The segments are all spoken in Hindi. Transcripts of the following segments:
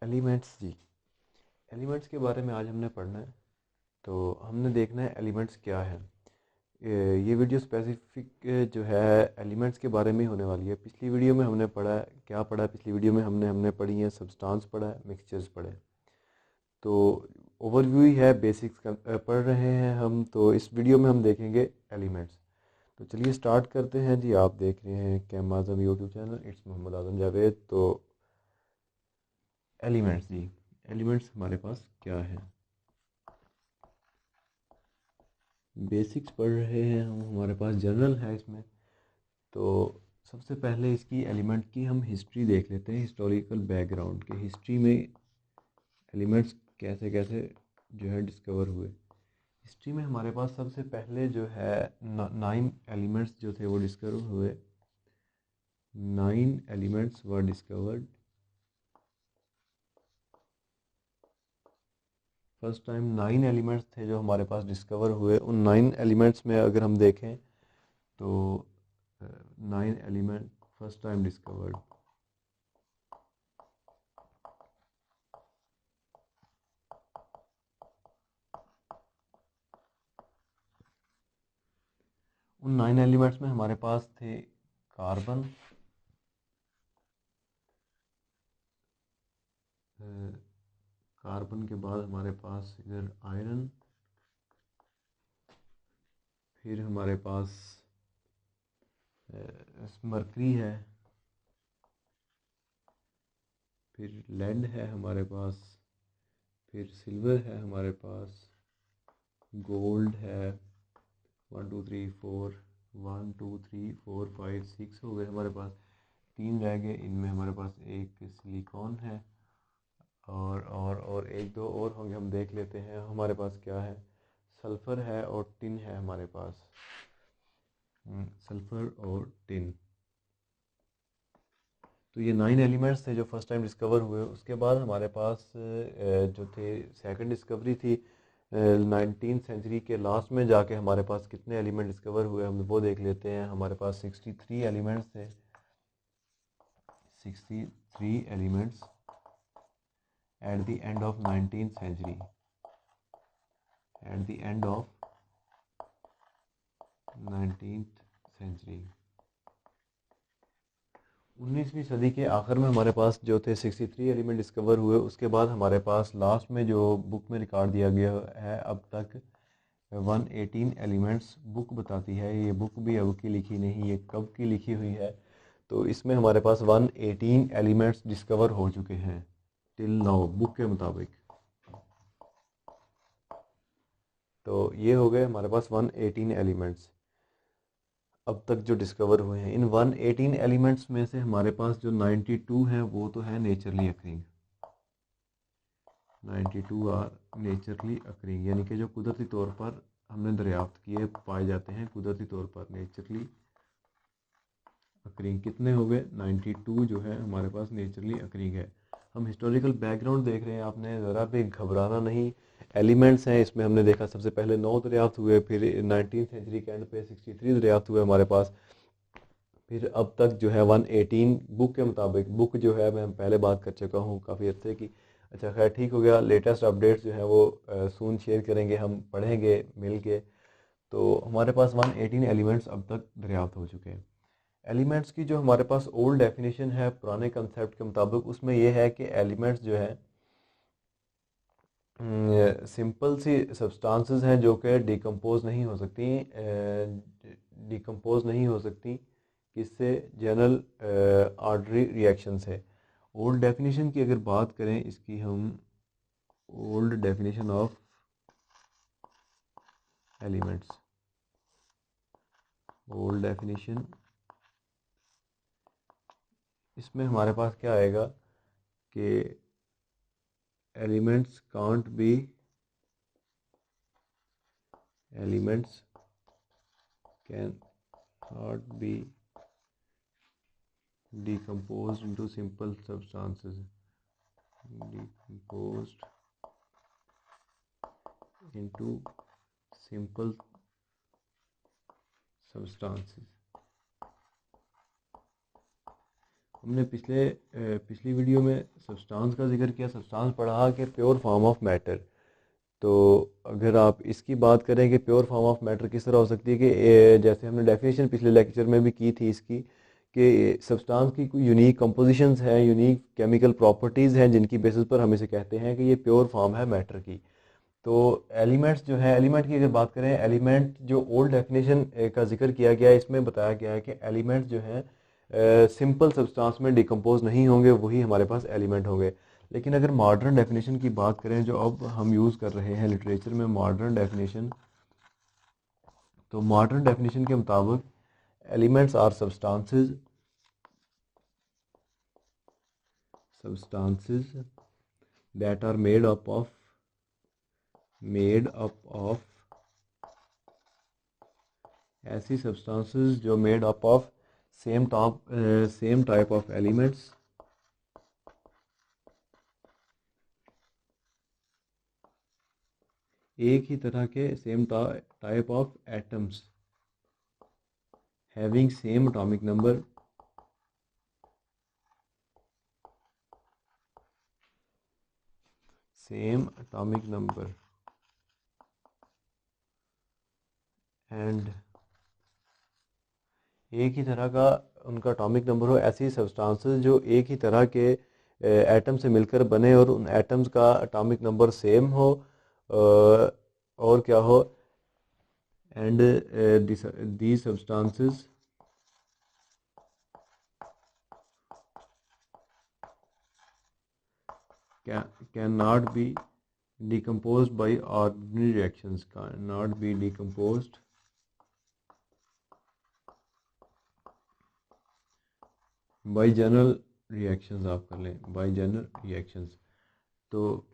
एलिमेंट्स जी। एलिमेंट्स के बारे में आज हमने पढ़ना है। तो हमने देखना है एलिमेंट्स क्या है। ये वीडियो स्पेसिफिक जो है एलिमेंट्स के बारे में ही होने वाली है। पिछली वीडियो में हमने पढ़ा है, क्या पढ़ा है पिछली वीडियो में हमने हमने पढ़ी है सब्सटेंस पढ़ा है, मिक्सचर्स पढ़े। तो ओवरव्यू ही है, बेसिक्स पढ़ रहे हैं हम। तो इस वीडियो में हम देखेंगे एलिमेंट्स। तो चलिए स्टार्ट करते हैं जी। आप देख रहे हैं Chem Azam YouTube channel, it's Mohammad Azam Javed. तो एलिमेंट्स जी, एलिमेंट्स हमारे पास क्या है। बेसिक्स पढ़ रहे हैं हम, हमारे पास जनरल है इसमें। तो सबसे पहले इसकी एलिमेंट की हम हिस्ट्री देख लेते हैं, हिस्टोरिकल बैकग्राउंड के हिस्ट्री में एलिमेंट्स कैसे कैसे जो है डिस्कवर हुए। हिस्ट्री में हमारे पास सबसे पहले जो है 9 एलिमेंट्स जो थे वो डिस्कवर हुए। 9 elements were discovered. First time 9 elements थे जो हमारे पास डिस्कवर हुए। उन 9 एलिमेंट्स में अगर हम देखें तो 9 एलिमेंट फर्स्ट टाइम डिस्कवर्ड। उन 9 एलिमेंट्स में हमारे पास थे कार्बन, कार्बन के बाद हमारे पास इधर आयरन, फिर हमारे पास मरकरी है, फिर लेड है हमारे पास, फिर सिल्वर है हमारे पास, गोल्ड है। 1 2 3 4, 1 2 3 4 5 6 हो गए हमारे पास। 3 रह गए, इनमें हमारे पास एक सिलिकॉन है और एक दो और होंगे, हम देख लेते हैं। हमारे पास क्या है, सल्फ़र है और टिन है हमारे पास। सल्फ़र और टिन। तो ये 9 एलिमेंट्स थे जो फर्स्ट टाइम डिस्कवर हुए। उसके बाद हमारे पास जो थे सेकंड डिस्कवरी थी 19th सेंचुरी के लास्ट में जाके हमारे पास कितने एलिमेंट डिस्कवर हुए हम वो देख लेते हैं। हमारे पास 63 एलिमेंट्स थे। 63 elements at the end of 19th century. At the end of 19th century. 19वीं सदी के आखिर में हमारे पास जो थे 63 एलिमेंट डिस्कवर हुए। उसके बाद हमारे पास लास्ट में जो बुक में रिकॉर्ड दिया गया है अब तक 118 एलिमेंट्स बुक बताती है। ये बुक भी अब की लिखी नहीं, ये कब की लिखी हुई है। तो इसमें हमारे पास 118 एलिमेंट्स डिस्कवर हो चुके हैं टिल नाउ बुक के मुताबिक। तो ये हो गए हमारे पास 118 एलिमेंट्स अब तक जो डिस्कवर हुए हैं। इन 118 एलिमेंट्स में से हमारे पास जो 92 हैं वो तो है naturally occurring. 92 are naturally occurring, यानी कि जो कुदरती तौर पर हमने दरियाफ्त किए पाए जाते हैं, कुदरती तौर पर नेचुरली अकरिंग। कितने हो गए, 92 जो है हमारे पास नेचुरली अकरिंग है। हम हिस्टोरिकल बैकग्राउंड देख रहे हैं, आपने ज़रा भी घबराना नहीं। एलिमेंट्स हैं इसमें, हमने देखा सबसे पहले 9 दरियाफ्त हुए, फिर 19th सेंचुरी के एंड पे 63 दरियाफ्त हुए हमारे पास। फिर अब तक जो है 118 बुक के मुताबिक। बुक जो है मैं पहले बात कर चुका हूँ काफ़ी अच्छे की। अच्छा खैर ठीक हो गया, लेटेस्ट अपडेट्स जो है वो सून शेयर करेंगे, हम पढ़ेंगे मिल के। तो हमारे पास 118 एलिमेंट्स अब तक दरियाफ्त हो चुके हैं। एलिमेंट्स की जो हमारे पास ओल्ड डेफिनेशन है पुराने कंसेप्ट के मुताबिक, उसमें यह है कि एलिमेंट्स जो है सिंपल सी सब्सटेंसेस हैं जो कि डिकम्पोज नहीं हो सकती। डिकम्पोज नहीं हो सकती किससे, जनरल ऑर्डरी रिएक्शन से। ओल्ड डेफिनेशन की अगर बात करें इसकी हम, old definition of elements, old definition, इसमें हमारे पास क्या आएगा कि elements can't be, elements can not B decomposed into simple substances, decomposed into simple substances। हमने पिछली वीडियो में सब्सटेंस का जिक्र किया, सब्सटेंस पढ़ा कि प्योर फॉर्म ऑफ मैटर। तो अगर आप इसकी बात करें कि प्योर फॉर्म ऑफ मैटर किस तरह हो सकती है, कि जैसे हमने डेफिनेशन पिछले लेक्चर में भी की थी इसकी, कि सब्सटेंस की कोई यूनिक कंपोजिशंस हैं, यूनिक केमिकल प्रॉपर्टीज़ हैं, जिनकी बेसिस पर हम इसे कहते हैं कि ये प्योर फॉर्म है मैटर की। तो एलिमेंट्स जो है, एलिमेंट की अगर बात करें, एलिमेंट जो ओल्ड डेफिनेशन का जिक्र किया गया है, इसमें बताया गया है कि एलिमेंट जो हैं सिंपल सब्सटेंस में डिकम्पोज नहीं होंगे, वही हमारे पास एलिमेंट होंगे। लेकिन अगर मॉडर्न डेफिनेशन की बात करें जो अब हम यूज़ कर रहे हैं लिटरेचर में, मॉडर्न डेफिनेशन, तो मॉडर्न डेफिनेशन के मुताबिक elements are substances that are made up of ऐसी substances जो made up of same type of elements, एक ही तरह के same type of atoms having same atomic number, and एक ही तरह का उनका एटॉमिक नंबर हो, ऐसी सब्सटेंसेस जो एक ही तरह के एटम से मिलकर बने और उन एटम्स का एटॉमिक नंबर सेम हो, और क्या हो, and the substances can not B decomposed by ordinary reactions, cannot be decomposed by general reactions, आप कर लें by general reactions। तो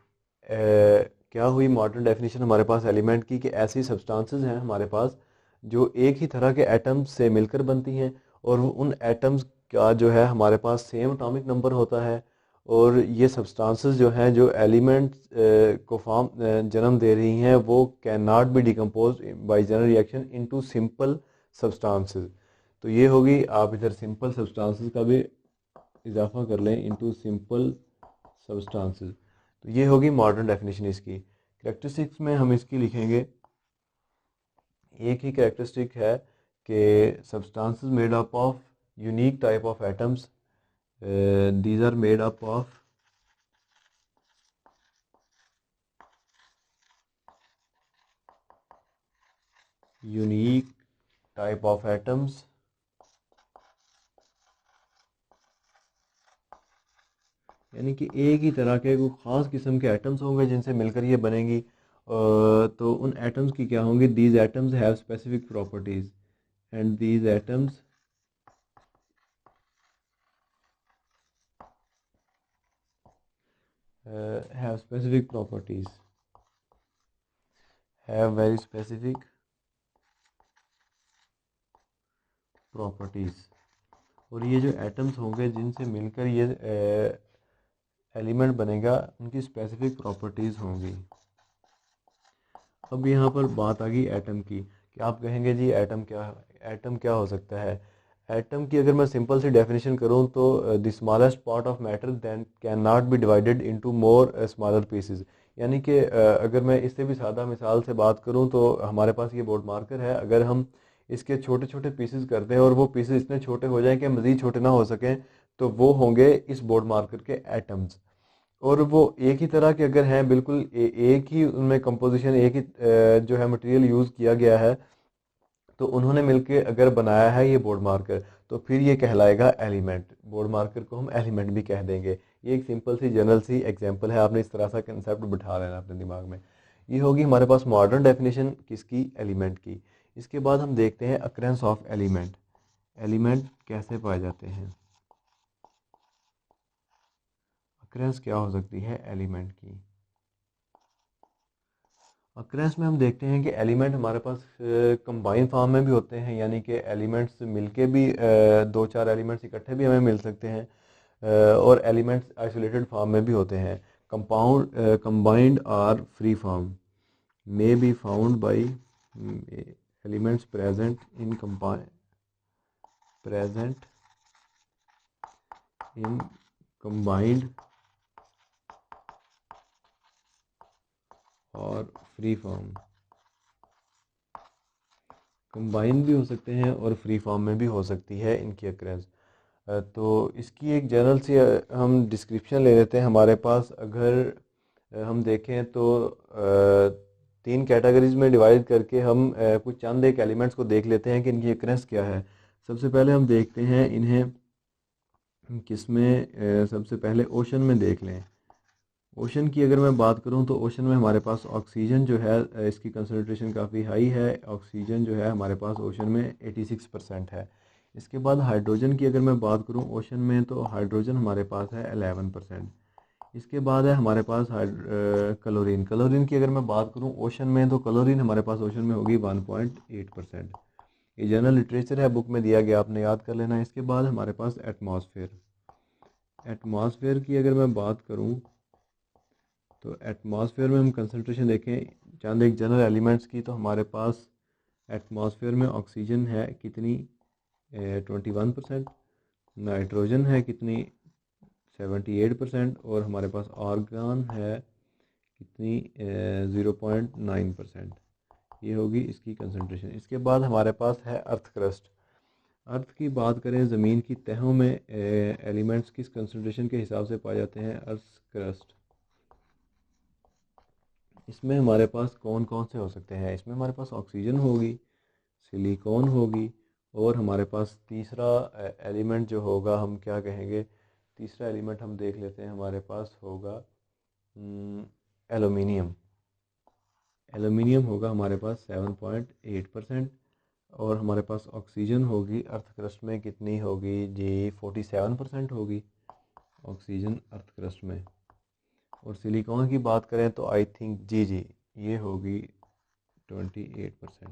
क्या हुई मॉडर्न डेफिनेशन हमारे पास एलिमेंट की, कि ऐसी सब्सटेंसेस हैं हमारे पास जो एक ही तरह के एटम्स से मिलकर बनती हैं, और उन एटम्स का जो है हमारे पास सेम एटॉमिक नंबर होता है, और ये सब्सटेंसेस जो हैं जो एलिमेंट्स को जन्म दे रही हैं, वो can not B decompose by general reaction into simple substances. तो ये होगी, आप इधर सिंपल सब्सटेंसेस का भी इजाफा कर लें, इनटू सिंपल सब्सटेंसेस। तो ये होगी मॉडर्न डेफिनेशन इसकी। कैरेक्टरिस्टिक्स में हम इसकी लिखेंगे, एक ही कैरेक्टरिस्टिक है कि substances made up of unique type of atoms, these are made up of unique type of atoms, यानी कि एक ही तरह के कोई ख़ास किस्म के एटम्स होंगे जिनसे मिलकर ये बनेंगी। तो उन एटम्स की क्या होंगी, these atoms have specific properties, and these atoms have specific properties, have very specific properties। और ये जो एटम्स होंगे जिनसे मिलकर ये एलिमेंट बनेगा, उनकी स्पेसिफिक प्रॉपर्टीज़ होंगी। अब यहाँ पर बात आ गई एटम की, कि आप कहेंगे जी एटम क्या हो सकता है। एटम की अगर मैं सिंपल सी डेफिनेशन करूँ तो the smallest part of matter than can not be divided into more smaller pieces. यानी कि अगर मैं इससे भी सादा मिसाल से बात करूँ तो हमारे पास ये बोर्ड मार्कर है, अगर हम इसके छोटे छोटे पीसेस करते हैं और वो पीसेस इतने छोटे हो जाएं कि मज़ीद छोटे ना हो सकें, तो वो होंगे इस बोर्ड मार्कर के एटम्स। और वो एक ही तरह के अगर हैं, बिल्कुल एक ही उनमें कंपोजिशन, एक ही जो है मटेरियल यूज़ किया गया है, तो उन्होंने मिलके अगर बनाया है ये बोर्ड मार्कर, तो फिर ये कहलाएगा एलिमेंट। बोर्ड मार्कर को हम एलिमेंट भी कह देंगे। ये एक सिंपल सी जनरल सी एग्जांपल है, आपने इस तरह सा कंसेप्ट बिठा लेना अपने दिमाग में। ये होगी हमारे पास मॉडर्न डेफिनेशन किसकी, एलिमेंट की। इसके बाद हम देखते हैं अक्रेंस ऑफ एलिमेंट, एलिमेंट कैसे पाए जाते हैं, अक्रेंस क्या हो सकती है एलिमेंट की। अक्रेंस में हम देखते हैं कि एलिमेंट हमारे पास कंबाइन फॉर्म में भी होते हैं, यानी कि एलिमेंट्स मिलके भी दो चार एलिमेंट्स इकट्ठे भी हमें मिल सकते हैं, और एलिमेंट्स आइसोलेटेड फॉर्म में भी होते हैं। Compound combined are free form may be found by elements present in combined और फ्री फॉर्म। कंबाइन भी हो सकते हैं और फ्री फॉर्म में भी हो सकती है इनकी अक्रेंस। तो इसकी एक जनरल सी हम डिस्क्रिप्शन ले लेते हैं। हमारे पास अगर हम देखें तो तीन कैटेगरीज में डिवाइड करके हम कुछ चंद एक एलिमेंट्स को देख लेते हैं कि इनकी अक्रेंस क्या है। सबसे पहले हम देखते हैं इन्हें किसमें, सबसे पहले ओशन में देख लें। ओशन की अगर मैं बात करूं तो ओशन में हमारे पास ऑक्सीजन जो है इसकी कंसनट्रेशन काफ़ी हाई है। ऑक्सीजन जो है हमारे पास ओशन में 86% है। इसके बाद हाइड्रोजन की अगर मैं बात करूं ओशन में तो हाइड्रोजन हमारे पास है 11%। इसके बाद है हमारे पास क्लोरीन। क्लोरीन की अगर मैं बात करूं ओशन में तो क्लोरीन हमारे पास ओशन में होगी 1.8%। ये जनरल लिटरेचर है, बुक में दिया गया, आपने याद कर लेना है। इसके बाद हमारे पास एटमॉस्फेयर। एटमॉस्फेयर की अगर मैं बात करूं तो एटमॉस्फेयर में हम कंसंट्रेशन देखें चंद एक जनरल एलिमेंट्स की, तो हमारे पास एटमॉस्फेयर में ऑक्सीजन है कितनी 21%, नाइट्रोजन है कितनी 78%, और हमारे पास आर्गन है कितनी 0.9%। ये होगी इसकी कंसंट्रेशन। इसके बाद हमारे पास है अर्थ क्रस्ट। अर्थ की बात करें, ज़मीन की तहों में एलिमेंट्स किस कंसंट्रेशन के हिसाब से पाए जाते हैं, अर्थ क्रस्ट। इसमें हमारे पास कौन कौन से हो सकते हैं, इसमें हमारे पास ऑक्सीजन होगी, सिलिकॉन होगी, और हमारे पास तीसरा एलिमेंट जो होगा हम क्या कहेंगे, तीसरा एलिमेंट हम देख लेते हैं, हमारे पास होगा एलुमिनियम। एलुमिनियम होगा हमारे पास 7.8%, और हमारे पास ऑक्सीजन होगी अर्थ क्रस्ट में कितनी होगी जी 47% होगी ऑक्सीजन अर्थ क्रस्ट में। और सिलिकॉन की बात करें तो आई थिंक जी ये होगी 28%।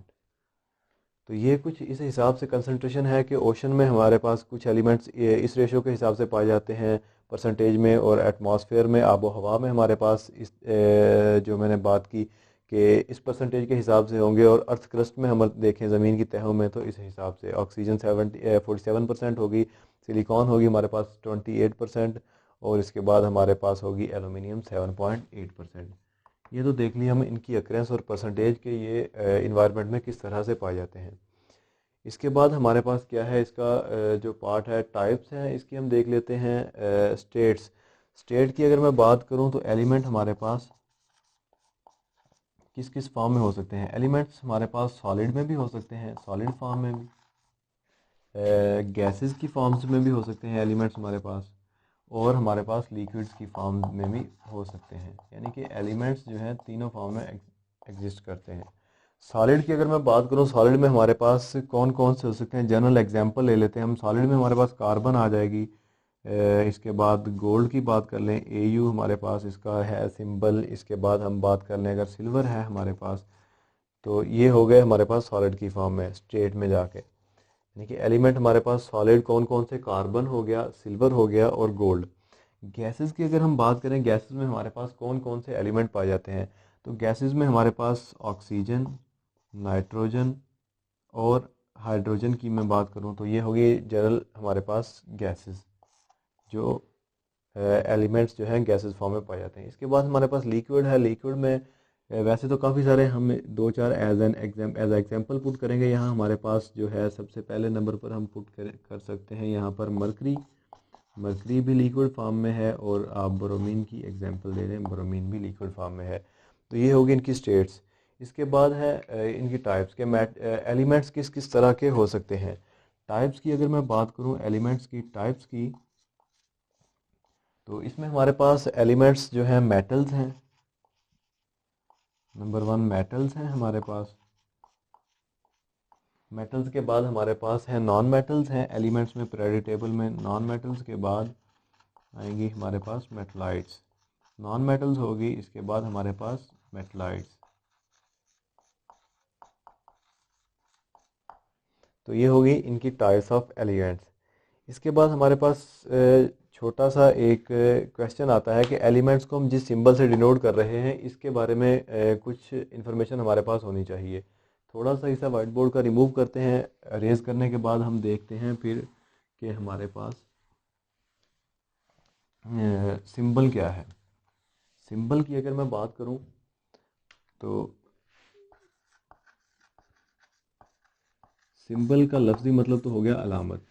तो ये कुछ इस हिसाब से कंसंट्रेशन है कि ओशन में हमारे पास कुछ एलिमेंट्स इस रेशो के हिसाब से पाए जाते हैं परसेंटेज में, और एटमॉस्फेयर में आबो हवा में हमारे पास इस जो मैंने बात की कि इस परसेंटेज के हिसाब से होंगे, और अर्थ क्रस्ट में हम देखें ज़मीन की तहों में तो इस हिसाब से ऑक्सीजन 47% होगी, सिलिकॉन होगी हमारे पास 28%, और इसके बाद हमारे पास होगी एलुमिनियम 7.8%। ये तो देख लिया हम इनकी अक्रेंस और परसेंटेज के ये इन्वायरमेंट में किस तरह से पाए जाते हैं। इसके बाद हमारे पास क्या है, इसका जो पार्ट है टाइप्स हैं इसकी हम देख लेते हैं। स्टेट्स। स्टेट की अगर मैं बात करूं तो एलिमेंट हमारे पास किस किस फॉर्म में हो सकते हैं। एलिमेंट्स हमारे पास सॉलिड में भी हो सकते हैं, सॉलिड फॉर्म में भी, गैसेस की फॉर्म्स में भी हो सकते हैं एलिमेंट्स हमारे पास, और हमारे पास लिक्विड्स की फॉर्म में भी हो सकते हैं। यानी कि एलिमेंट्स जो हैं तीनों फॉर्म में एग्जिस्ट करते हैं। सॉलिड की अगर मैं बात करूं, सॉलिड में हमारे पास कौन कौन से हो सकते हैं, जनरल एग्जांपल ले लेते हैं हम। सॉलिड में हमारे पास कार्बन आ जाएगी, इसके बाद गोल्ड की बात कर लें AU हमारे पास इसका है सिंबल। इसके बाद हम बात कर लें अगर सिल्वर है हमारे पास, तो ये हो गए हमारे पास सॉलिड की फॉर्म में स्टेट में जाके। यानी कि एलिमेंट हमारे पास सॉलिड कौन कौन से, कार्बन हो गया, सिल्वर हो गया और गोल्ड। गैसेस की अगर हम बात करें, गैसेस में हमारे पास कौन कौन से एलिमेंट पाए जाते हैं, तो गैसेस में हमारे पास ऑक्सीजन, नाइट्रोजन और हाइड्रोजन की मैं बात करूं तो ये होगी जनरल हमारे पास गैसेस, जो एलिमेंट्स जो हैं गैसेस फॉर्म में पाए जाते हैं। इसके बाद हमारे पास लिक्विड है। लिक्विड में वैसे तो काफ़ी सारे, हम दो चार एज एग्जांपल पुट करेंगे। यहाँ हमारे पास जो है सबसे पहले नंबर पर हम पुट कर सकते हैं यहाँ पर मरकरी। मरकरी भी लिक्विड फॉर्म में है, और आप ब्रोमीन की एग्जांपल ले लें, ब्रोमीन भी लिक्विड फॉर्म में है। तो ये होगी इनकी स्टेट्स। इसके बाद है इनकी टाइप्स के, एलिमेंट्स किस किस तरह के हो सकते हैं। टाइप्स की अगर मैं बात करूँ एलिमेंट्स की टाइप्स की, तो इसमें हमारे पास एलिमेंट्स जो हैं मेटल्स हैं, नंबर 1 मेटल्स हैं हमारे पास। मेटल्स के बाद हमारे पास है नॉन मेटल्स हैं एलिमेंट्स में, पीरियोडिक टेबल में नॉन मेटल्स के बाद आएंगी हमारे पास मेटलाइट्स। नॉन मेटल्स होगी, इसके बाद हमारे पास मेटलाइट्स। तो ये होगी इनकी टाइप्स ऑफ एलिमेंट्स। इसके बाद हमारे पास छोटा सा एक क्वेश्चन आता है कि एलिमेंट्स को हम जिस सिंबल से डिनोट कर रहे हैं इसके बारे में कुछ इन्फॉर्मेशन हमारे पास होनी चाहिए। थोड़ा सा इसे वाइट बोर्ड का रिमूव करते हैं, अरेज करने के बाद हम देखते हैं फिर कि हमारे पास सिंबल क्या है। सिंबल की अगर मैं बात करूं तो सिंबल का लफ्ज़ी मतलब तो हो गया अलामत।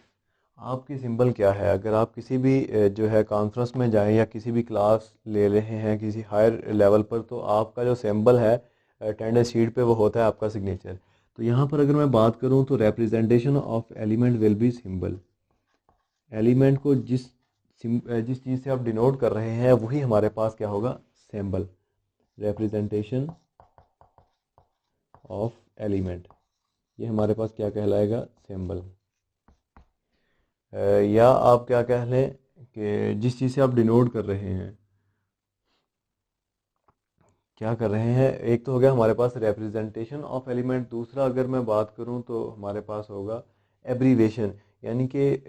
आपकी सिंबल क्या है, अगर आप किसी भी जो है कॉन्फ्रेंस में जाएं या किसी भी क्लास ले रहे हैं किसी हायर लेवल पर, तो आपका जो सिंबल है अटेंडेंस शीट पे वो होता है आपका सिग्नेचर। तो यहाँ पर अगर मैं बात करूँ तो representation of element will be symbol. Element को जिस चीज़ से आप डिनोट कर रहे हैं वही हमारे पास क्या होगा, सिंबल। रिप्रेजेंटेशन ऑफ एलिमेंट, ये हमारे पास क्या कहलाएगा, सिंबल। या आप क्या कह लें कि जिस चीज़ से आप डिनोट कर रहे हैं, क्या कर रहे हैं, एक तो हो गया हमारे पास रिप्रेजेंटेशन ऑफ एलिमेंट, दूसरा अगर मैं बात करूं तो हमारे पास होगा एब्रीवेशन। यानी कि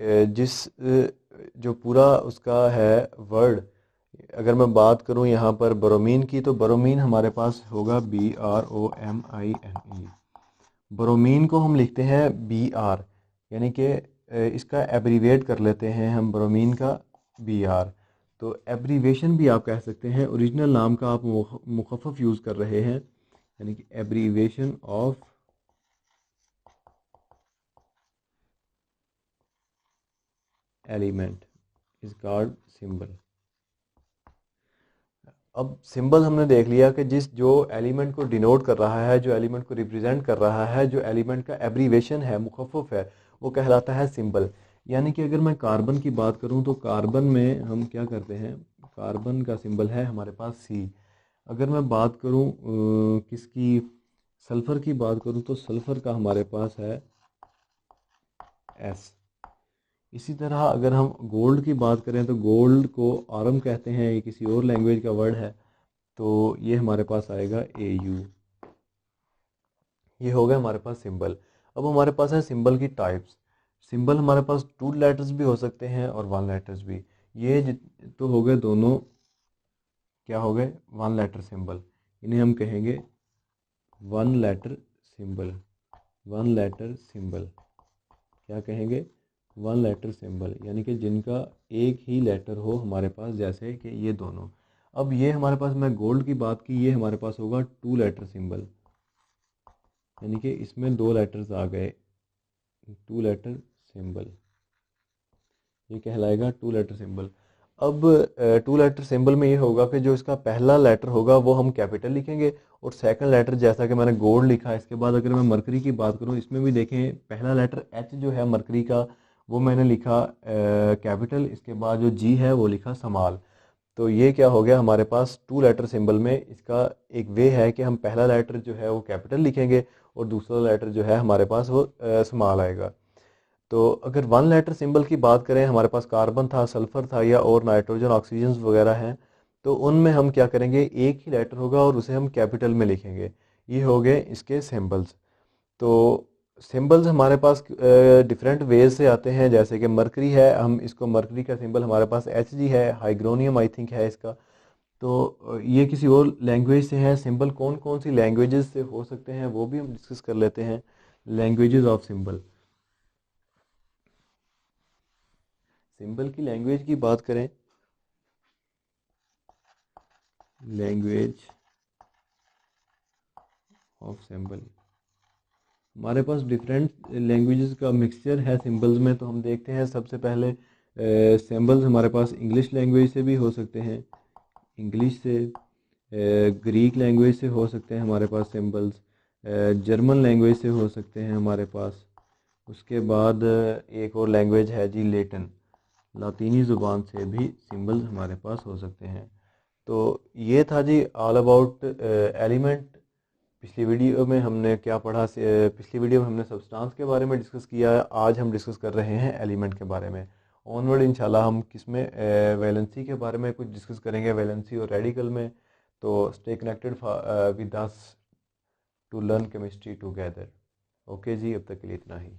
जो पूरा उसका है वर्ड, अगर मैं बात करूं यहाँ पर ब्रोमीन की, तो ब्रोमीन हमारे पास होगा BROMINE। ब्रोमीन को हम लिखते हैं BR, यानी कि इसका एब्रीवेट कर लेते हैं हम ब्रोमीन का BR। तो एब्रीवेशन भी आप कह सकते हैं, ओरिजिनल नाम का आप मुखफ़फ़ यूज़ कर रहे हैं, यानी कि abbreviation of element is called symbol. अब सिंबल हमने देख लिया कि जो एलिमेंट को डिनोट कर रहा है, जो एलिमेंट को रिप्रेजेंट कर रहा है, जो एलिमेंट का एब्रीवेशन है, मुखफ़फ़ है, वो कहलाता है सिंबल। यानी कि अगर मैं कार्बन की बात करूं तो कार्बन में हम क्या करते हैं, कार्बन का सिंबल है हमारे पास C। अगर मैं बात करूं किसकी, सल्फ़र की बात करूं तो सल्फ़र का हमारे पास है S। इसी तरह अगर हम गोल्ड की बात करें तो गोल्ड को आरम कहते हैं, ये किसी और लैंग्वेज का वर्ड है, तो ये हमारे पास आएगा AU। ये हो गया हमारे पास सिंबल। अब हमारे पास है सिंबल की टाइप्स। सिंबल हमारे पास 2 लेटर्स भी हो सकते हैं और 1 लेटर्स भी। ये तो हो गए दोनों, क्या हो गए, 1 लेटर सिंबल। इन्हें हम कहेंगे 1 लेटर सिंबल। 1 लेटर सिंबल क्या कहेंगे, 1 लेटर सिंबल, यानी कि जिनका एक ही लेटर हो हमारे पास, जैसे कि ये दोनों। अब ये हमारे पास, मैं गोल्ड की बात की, ये हमारे पास होगा 2 लेटर सिंबल, यानी कि इसमें 2 लेटर्स आ गए, 2 लेटर सिंबल, ये कहलाएगा 2 लेटर सिंबल। अब 2 लेटर सिंबल में ये होगा कि जो इसका पहला लेटर होगा वो हम कैपिटल लिखेंगे, और सेकंड लेटर जैसा कि मैंने गोल्ड लिखा। इसके बाद अगर मैं मरकरी की बात करूँ, इसमें भी देखें पहला लेटर H जो है मरकरी का, वो मैंने लिखा कैपिटल, इसके बाद जो G है वो लिखा स्मॉल। तो ये क्या हो गया हमारे पास 2 लेटर सिंबल में, इसका एक वे है कि हम पहला लेटर जो है वो कैपिटल लिखेंगे और दूसरा लेटर जो है हमारे पास वो स्मॉल आएगा। तो अगर 1 लेटर सिंबल की बात करें, हमारे पास कार्बन था, सल्फर था, या और नाइट्रोजन ऑक्सीजन वगैरह हैं, तो उनमें हम क्या करेंगे, एक ही लेटर होगा और उसे हम कैपिटल में लिखेंगे। ये हो गए इसके सिंबल्स। तो सिंबल्स हमारे पास डिफरेंट वेज से आते हैं, जैसे कि मरकरी है, हम इसको मरकरी का सिंबल हमारे पास HG है, हाइग्रोनियम आई थिंक है इसका। तो ये किसी और लैंग्वेज से है। सिंबल कौन कौन सी लैंग्वेजेस से हो सकते हैं वो भी हम डिस्कस कर लेते हैं। लैंग्वेजेस ऑफ सिंबल, सिंबल की लैंग्वेज की बात करें, लैंग्वेज ऑफ सिंबल, हमारे पास डिफरेंट लैंग्वेजेस का मिक्सचर है सिंबल्स में। तो हम देखते हैं सबसे पहले सिंबल्स हमारे पास इंग्लिश लैंग्वेज से भी हो सकते हैं, इंग्लिश से, ग्रीक लैंग्वेज से हो सकते हैं हमारे पास सिंबल्स, जर्मन लैंग्वेज से हो सकते हैं हमारे पास। उसके बाद एक और लैंग्वेज है जी लेटिन, लातीनी ज़ुबान से भी सिंबल्स हमारे पास हो सकते हैं। तो ये था जी ऑल अबाउट एलिमेंट। पिछली वीडियो में हमने क्या पढ़ा, पिछली वीडियो में हमने सब्सटेंस के बारे में डिस्कस किया है, आज हम डिस्कस कर रहे हैं एलिमेंट के बारे में। ऑनवर्ड इंशाल्लाह हम किसमें, वैलेंसी के बारे में कुछ डिस्कस करेंगे, वैलेंसी और रेडिकल में। तो stay connected with us to learn chemistry together. Okay जी, अब तक के लिए इतना ही।